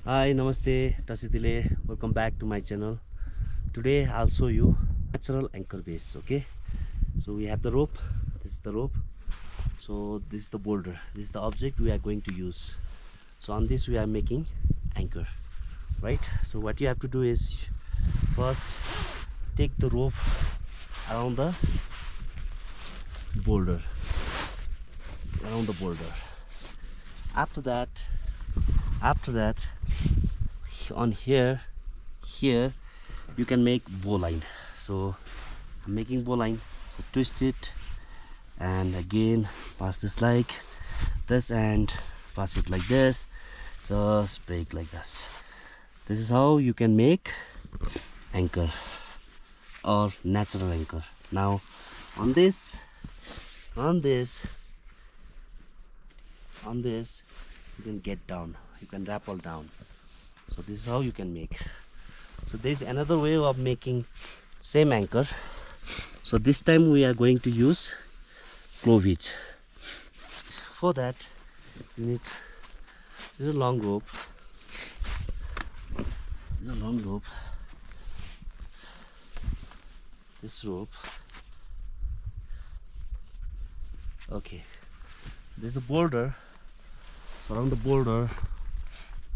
Hi, namaste, Tasitile. Welcome back to my channel. Today I'll show you natural anchor base. Okay, so we have the rope. This is the rope. So this is the boulder. This is the object we are going to use. So on this we are making anchor, right? So what you have to do is first take the rope around the boulder, After that, on here you can make bowline. So I'm making bowline. So twist it and again pass this like this and pass it like this. Just break like this. This is how you can make anchor or natural anchor. Now on this you can get down, you can rappel down. So this is how you can make. So there is another way of making same anchor. So this time we are going to use clove hitch. For that you need a long rope. This rope. Okay, there's a boulder. So around the boulder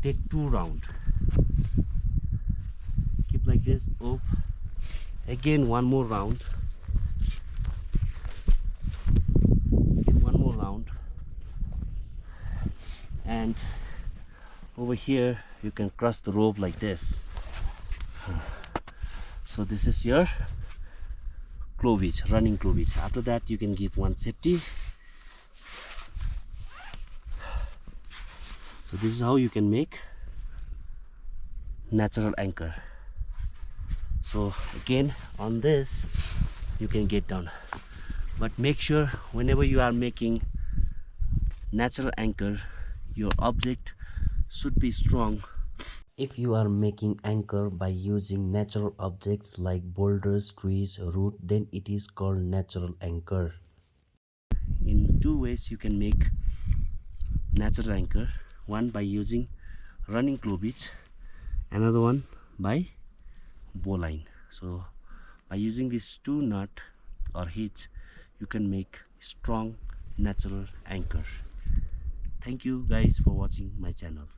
take 2 round, keep like this up, again one more round, again one more round, and over here you can cross the rope like this. So this is your clove hitch, running clove hitch. After that you can give one safety. So this is how you can make natural anchor. So again on this you can get down, but make sure whenever you are making natural anchor your object should be strong. If you are making anchor by using natural objects like boulders, trees, root, then it is called natural anchor. In 2 ways you can make natural anchor. One by using running clove hitch, another one by bowline. So by using these 2 nut or hitch you can make strong natural anchor. Thank you guys for watching my channel.